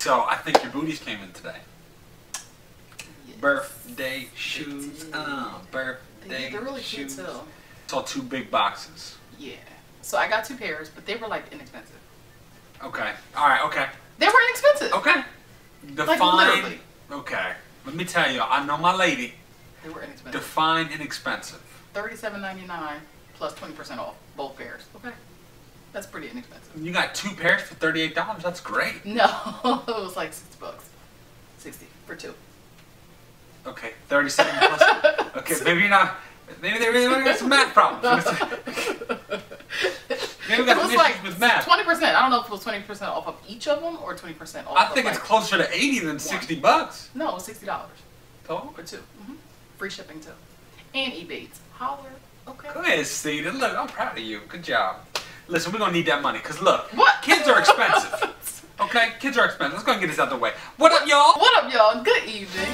So I think your booties came in today. Yes. Birthday shoes. Birthday They're really cute shoes. too. Saw 2 big boxes. Yeah. So I got 2 pairs, but they were like inexpensive. Okay. All right. Okay. They were inexpensive. Okay. Define. Like literally. Okay. Let me tell you. I know my lady. They were inexpensive. Define inexpensive. $37.99 plus 20% off both pairs. Okay. That's pretty inexpensive. You got 2 pairs for $38. That's great. No, it was like $60. 60 for 2. Okay. 37 plus. Okay. Maybe you're not. Maybe they really got some math problems. Maybe we got some issues with math. 20%. I don't know if it was 20% off of each of them or 20% off. I think it's closer to 80 than $60. No, it was $60 Oh. for 2. Free shipping too. And Ebates. Holler. Okay. Go ahead, Steve. Look, I'm proud of you. Good job. Listen, we're gonna need that money because look, What? kids are expensive. Okay, kids are expensive. Let's go and get this out the way. What up, y'all? What up, y'all? Good evening.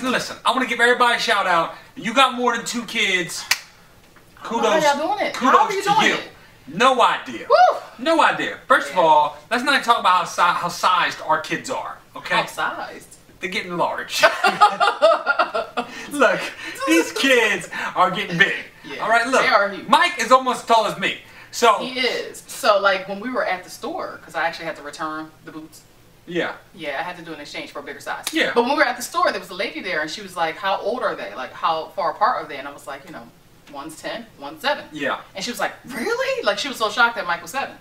Listen, I want to give everybody a shout out. You got more than 2 kids. Kudos. How y'all doing it? Kudos How are you to doing you. it? No idea. Woo! No idea. First of all, let's not talk about how sized our kids are. Okay. Outsized. They're getting large. Look, these kids are getting big. Yeah, all right, look. they are huge. Mike is almost as tall as me. So He is. So like when we were at the store, because I actually had to return the boots. yeah. Yeah, I had to do an exchange for a bigger size. Yeah. But when we were at the store, there was a lady there, and she was like, "How old are they? Like, how far apart are they?" And I was like, you know, one's 10, one's 7. Yeah. And she was like, "Really?" Like she was so shocked that Mike was 7.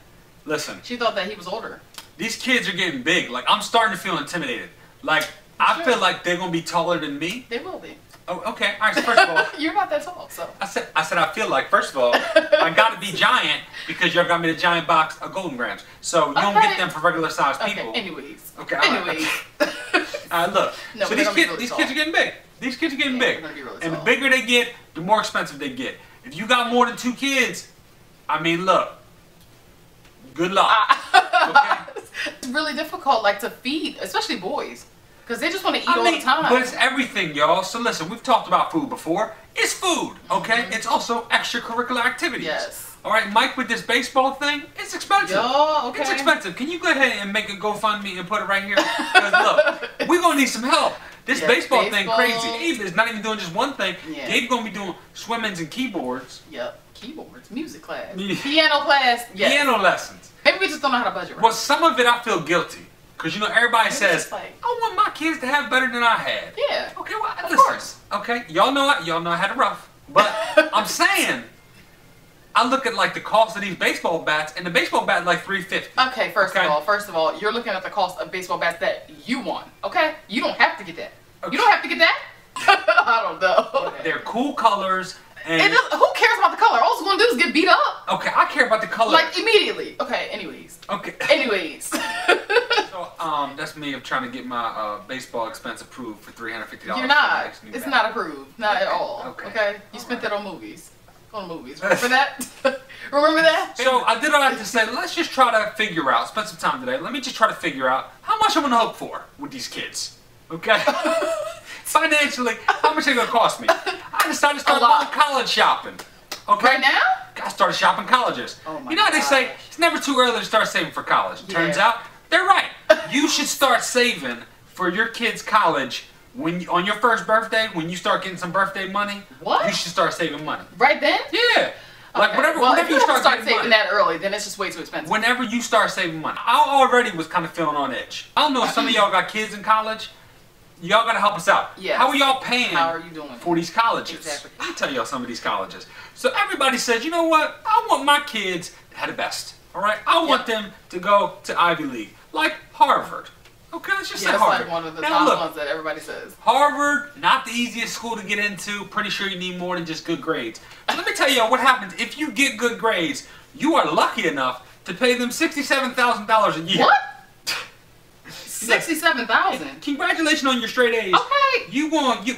Listen, She thought that he was older. these kids are getting big. Like I'm starting to feel intimidated. Like I Sure. feel like they're gonna be taller than me. They will be. Oh, okay. All right. So first of all, You're not that tall, so. I said I feel like first of all I got to be giant because you got me the giant box of Golden Grams. So you don't get them for regular size people. Okay. Anyways. Okay. All right. Anyways. Look. No, So but these they're gonna be really kids tall. are getting big. These kids are getting Yeah, big. they're gonna be really And the tall. bigger they get, the more expensive they get. If you got more than 2 kids, I mean, look. Good luck. Okay. It's really difficult, like to feed, especially boys, because they just want to eat all the time. But it's everything, y'all. So listen, we've talked about food before. It's food, okay? It's also extracurricular activities. Yes. All right, Mike, with this baseball thing, it's expensive. Yo, okay. It's expensive. Can you go ahead and make a GoFundMe and put it right here? Because look, we're gonna need some help. This Yes, baseball thing baseball. crazy. Abe is not even doing just one thing. Yeah. Gabe's gonna be doing swimmings and keyboards. Yep. Keyboards, music class, Yeah. piano class. Yes. Piano lessons. Maybe we just don't know how to budget right. Well, some of it I feel guilty. Because, you know, everybody It's says, just like- I want my kids to have better than I had. Yeah. Okay, well, Of listen. course. Okay, y'all know I had it rough. But I'm saying, I look at, like, the cost of these baseball bats, and the baseball bat is like $350. Okay, first of all, you're looking at the cost of baseball bats that you want. Okay, you don't have to get that. Okay. You don't have to get that. I don't know. They're cool colors, and... Who cares about the color? All it's gonna do is get beat up. Okay, I care about the color. Like immediately. Okay. Anyways. Okay. Anyways. So, that's me of trying to get my baseball expense approved for $350. You're for not. the next new It's bat. not approved. Not at all. Okay. Okay. You All spent right. that on movies. On movies. Remember that? Remember that? So I did all that to say, let's just try to figure out, spend some time today, let me just try to figure out how much I'm going to hope for with these kids. Okay? Financially, how much are they going to cost me? I decided to start going college shopping. Okay? Right now? I started shopping colleges. Oh my you know how they say, gosh. it's never too early to start saving for college. Yeah. Turns out, they're right. You should start saving for your kids' college on your first birthday, when you start getting some birthday money. What? You should start saving money. Right then? Yeah. Like Okay. whenever, well, whenever if you you start start saving money, that early, then it's just way too expensive. whenever you start saving money. I already was kind of feeling on edge. I don't know if some of y'all got kids in college. Y'all got to help us out. Yes. How are y'all paying How are you doing? for these colleges? Exactly. Let me tell y'all some of these colleges. So everybody says, you know what? I want my kids to have the best. All right? I want them to go to Ivy League. Like Harvard. Okay, let's just Yeah, say it's Harvard. like one of the Now, top look, ones that everybody says. Harvard, not the easiest school to get into. Pretty sure you need more than just good grades. But let me tell you what happens if you get good grades. You are lucky enough to pay them $67,000 a year. What? 67,000. Congratulations on your straight A's. Okay.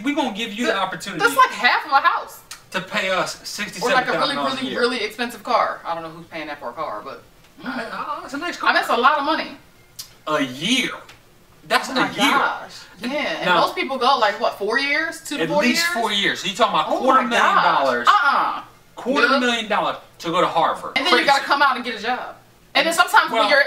We gonna give you the opportunity That's like half of a house. to pay us Or like a $67,000 a year. really expensive car. I don't know who's paying that for a car, but It's a nice car. I mean, that's a lot of money. A year. That's Oh a my year. gosh. Yeah, and Now- most people go like what, 4 years? 2 to At 4 years? least 4 years. So you're talking about Oh $quarter my million gosh. dollars. Uh-uh. $quarter Nope. million to go to Harvard. And then you gotta Crazy. come out and get a job. And then sometimes when you're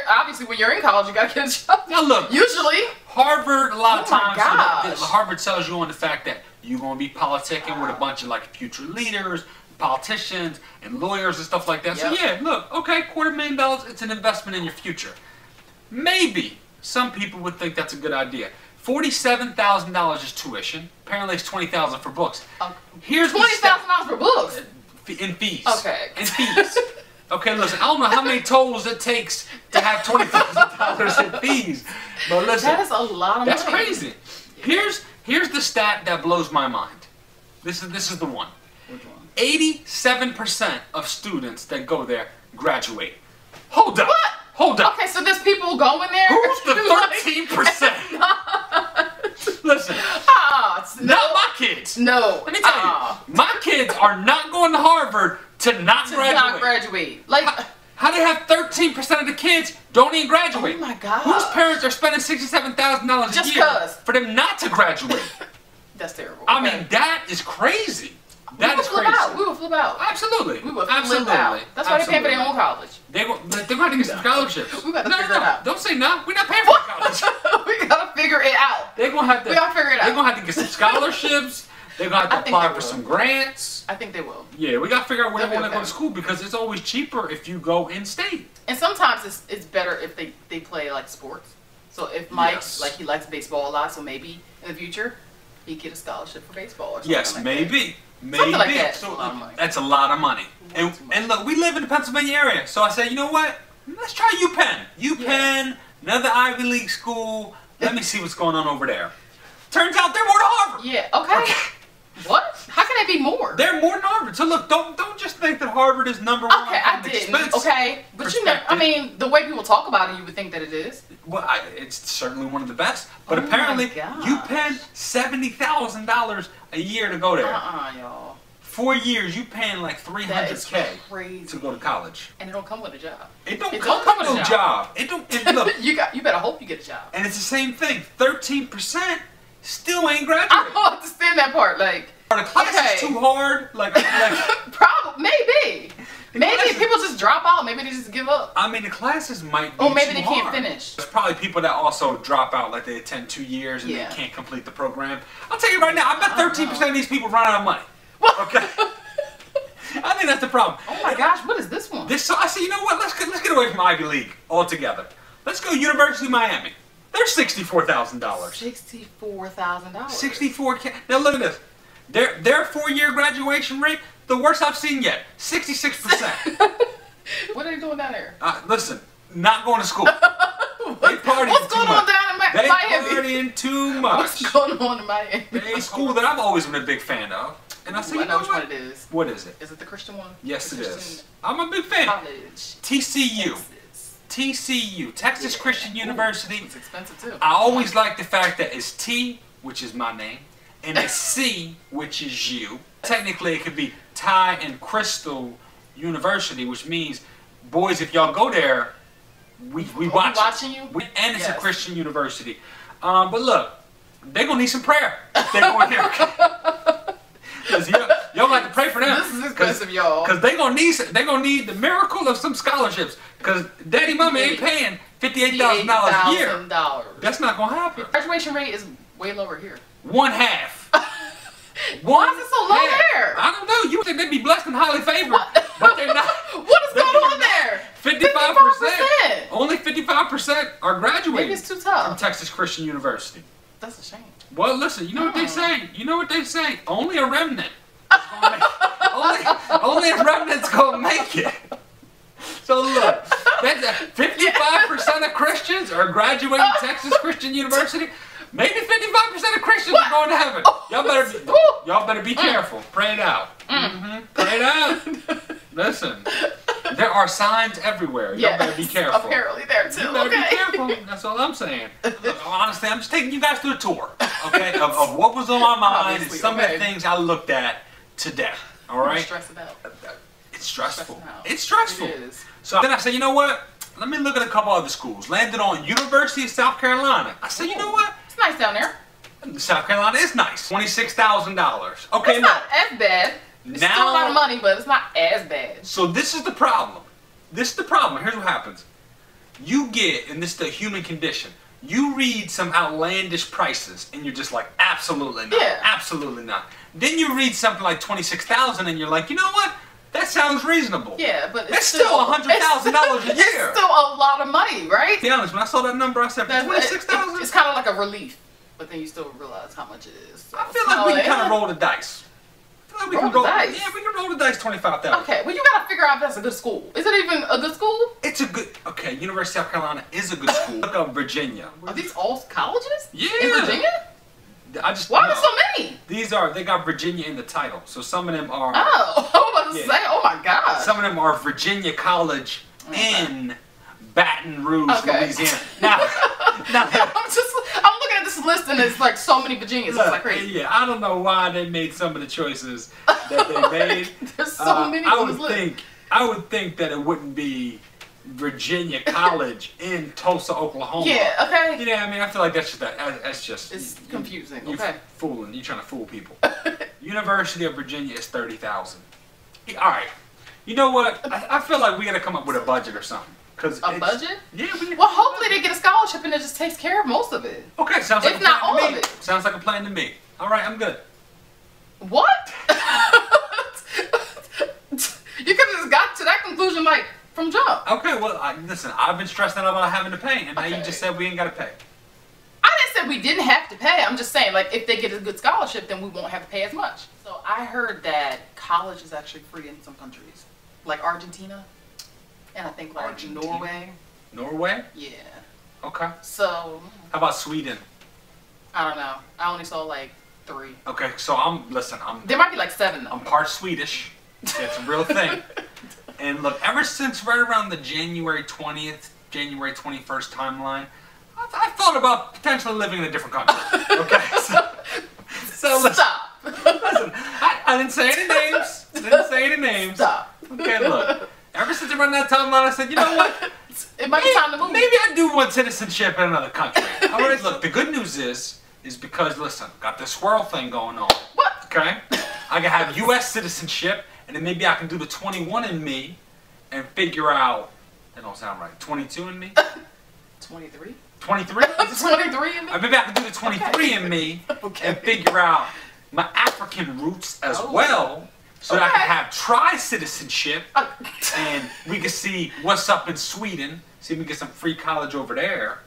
in college, you gotta get a job. Now look, usually Harvard, a lot of times, gosh. Harvard sells you on the fact that you're gonna be politicking with a bunch of like future leaders, politicians, and lawyers and stuff like that. So yeah, look, okay, $250,000, it's an investment in your future. Maybe some people would think that's a good idea. $47,000 is tuition. Apparently, it's $20,000 for books. Here's $20,000 for books in fees. Okay. In fees. Okay, listen, I don't know how many tolls it takes to have $20,000 in fees, but listen, that is a lot of money. That's crazy. Here's the stat that blows my mind. This is the one. Which one? 87% of students that go there graduate. Hold up. What? Hold up. Okay, so there's people going there. Who's the 13%? Listen. Not my kids. No. Let me tell you, my kids are not going to Harvard to not graduate. Like, how do they have 13% of the kids don't even graduate? Oh my God. Whose parents are spending $67,000 a year for them not to graduate? That's terrible. I mean, that is crazy. That is crazy. We will flip out. Absolutely. We will flip out. That's why they pay for their own college. They're going to have to get some scholarships. We got to figure it out. Don't say no. We're not paying for college. We got to figure it out. They're going to have to. We got to figure it out. They're going to have to get some scholarships. They're going to have to apply for some grants. I think they will. Yeah, we got to figure out where they want to go to school because it's always cheaper if you go in-state. And sometimes it's better if they play like sports. So if Mike, like he likes baseball a lot, so maybe in the future he'd get a scholarship for baseball or something. Yes, like maybe. That. Something like that. So, a lot of money. That's a lot of money. And look, we live in the Pennsylvania area, so I said, you know what? Let's try UPenn. UPenn, another Ivy League school. Let me see what's going on over there. Turns out they're more than Harvard. Yeah. Okay. What? How can they be more? They're more than Harvard. So look, don't just think that Harvard is number one. Okay, I didn't. Okay, but you know, I mean, the way people talk about it, you would think that it is. Well, it's certainly one of the best. But apparently, UPenn $70,000 a year to go there. Y'all. 4 years, you paying like $300K to go to college. And it don't come with a job. It don't come with no job. It don't. Look, you better hope you get a job. And it's the same thing. 13% still ain't graduating. I don't understand that part. Like, are the classes too hard? Like probably, maybe. Maybe people just drop out. Maybe they just give up. I mean, the classes might be or maybe too they hard. can't finish. There's probably people that also drop out, like they attend 2 years and they can't complete the program. I'll tell you right now, I bet 13% of these people run out of money. Okay. I think that's the problem. Oh my gosh, what is this one? So I said, you know what? Let's get away from Ivy League altogether. Let's go University of Miami. They're $64,000. $64,000. $64K. Now look at this. Their 4-year graduation rate, the worst I've seen yet. 66%. What are they doing down there? Listen, not going to school. What's going on down in Miami? They partying too much. What's going on in Miami? A school that I've always been a big fan of. And I said, I know which one it is. What is it? Is it the Christian one? Yes, it is. I'm a big fan. College. TCU. TCU, Texas Christian University. It's expensive too. I always like the fact that it's T, which is my name, and it's C, which is you. Technically, it could be Ty and Crystal University, which means, boys, if y'all go there, we watching you. And it's a Christian university. But look, they're gonna need some prayer if they're going here. Y'all got to pray for them. This is expensive, y'all. Because they're gonna need the miracle of some scholarships. Because daddy, mama ain't paying $58,000 a year. That's not gonna happen. Graduation rate is way lower here. 1/2. Why is it so low there? I don't know. You would think they'd be blessed and highly favored, but they're not. What is going on there? 55%. Only 55% are graduating. Maybe it's too tough. From Texas Christian University. That's a shame. Well, listen. You know what they say. You know what they say. Only a remnant. Only a remnant's gonna make it. So look, that's 55% of Christians are graduating Texas Christian University. Maybe 55% of Christians are going to heaven. Y'all better be careful. Pray it out. Pray it out. Listen, there are signs everywhere. Y'all better be careful. Apparently there too. You better be careful. That's all I'm saying. Honestly, I'm just taking you guys through a tour, okay, of what was on my mind and some of the things I looked at today. All right. Stress it out. It's stressful. It's stressful. It is. So then I said, you know what? Let me look at a couple other schools. Landed on University of South Carolina. I said, you know what? It's nice down there. South Carolina is nice. $26,000. Okay, it's not as bad. It's still a lot of money, but it's not as bad. So this is the problem. This is the problem. Here's what happens. you get, and this is the human condition, you read some outlandish prices and you're just like, absolutely not, absolutely not. Then you read something like 26,000 and you're like, you know what? That sounds reasonable. Yeah, but it's still $100,000 a year. It's still a lot of money, right? To be honest, when I saw that number, I said, 26,000? It's kind of like a relief, but then you still realize how much it is. So I feel like we can kind of roll the dice. I feel like we can roll the dice? Yeah, we can roll the dice 25,000. Okay, well, you gotta figure out if that's a good school. Is it even a good school? It's a good, okay, University of South Carolina is a good school. Look up Virginia. Are these all colleges? Yeah. In Virginia? Why are there so many? They got Virginia in the title. So some of them are. Oh, I was about to say, oh my God. Some of them are Virginia College in Baton Rouge, Louisiana. Now, I'm looking at this list and it's like so many Virginias. It's like crazy. Yeah, I don't know why they made some of the choices that they made. There's so many on this list. I would think that it wouldn't be Virginia College in Tulsa, Oklahoma. Yeah, okay. Yeah, I mean, I feel like that's just it's confusing. You're you're trying to fool people. University of Virginia is 30,000. All right. You know what? I feel like we got to come up with a budget or something. A budget? Yeah. Well, hopefully they get a scholarship and it just takes care of most of it. Okay, sounds like if a plan not all to of me. it. Sounds like a plan to me. All right, I'm good. What? You could have just got to that conclusion like from jump. Okay, well, listen, I've been stressing out about having to pay, and now you just said we ain't got to pay. I didn't say we didn't have to pay. I'm just saying, like, if they get a good scholarship, then we won't have to pay as much. So I heard that college is actually free in some countries, like Argentina, and I think like Norway. Norway? Yeah. Okay. So. How about Sweden? I don't know. I only saw like 3. Okay, so There might be like 7 though. I'm part Swedish. It's a real thing. And look, ever since right around the January 20th, January 21st timeline, I thought about potentially living in a different country. Okay, so stop. Listen, I didn't say any names. Didn't say any names. Stop. Okay, look. Ever since around that timeline, I said, you know what? It might be time to move. Maybe I do want citizenship in another country. All right, look. The good news is because listen, got this swirl thing going on. What? Okay, I can have U.S. citizenship. And then maybe I can do the 21andMe and figure out, that don't sound right, 22andMe? 23? 23? 23andMe? Maybe I can do the 23andMe and figure out my African roots as well, so that I can have tri-citizenship, and we can see what's up in Sweden, see if we can get some free college over there,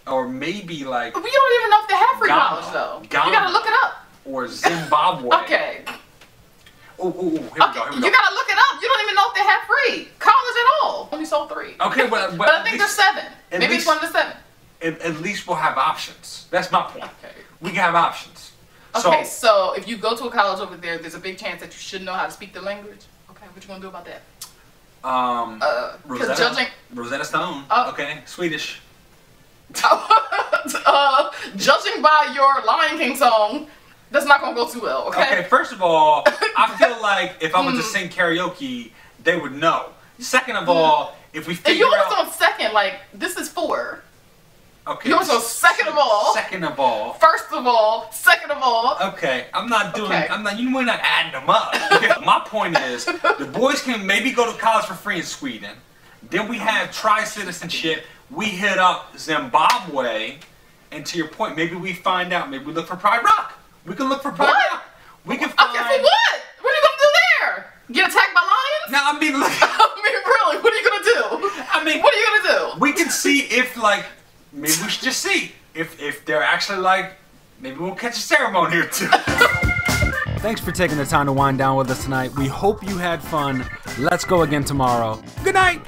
or maybe like... We don't even know if they have free college though. Ghana, you gotta look it up. Or Zimbabwe. Okay. Here we go. You gotta look it up. You don't even know if they have free college at all. Only saw 3. Okay, but I think there's 7. Maybe it's one of the 7. At least we'll have options. That's my point. Okay. We can have options. Okay, so if you go to a college over there, there's a big chance that you should know how to speak the language. Okay, what you gonna do about that? Rosetta Stone. Okay, Swedish. Judging by your Lion King song, that's not gonna go too well. Okay. Okay. First of all, I feel like if I were to sing karaoke, they would know. Second of all, if we figure out. You always on second. Like this is 4. Okay. You always on second of all. Second of all. First of all. Second of all. Okay. I'm not doing. We're not adding them up. Okay. My point is, the boys can maybe go to college for free in Sweden. Then we have tri-citizenship. We hit up Zimbabwe, and to your point, maybe we find out. Maybe we look for Pride Rock. We can look for Pride Rock. We can find. Okay, for what? What are you gonna do there? Get attacked by lions? No, I mean, look. I mean, really, what are you gonna do? I mean, what are you gonna do? We can see if, like, maybe we should just see if they're actually like. Maybe we'll catch a ceremony or two. Thanks for taking the time to wind down with us tonight. We hope you had fun. Let's go again tomorrow. Good night.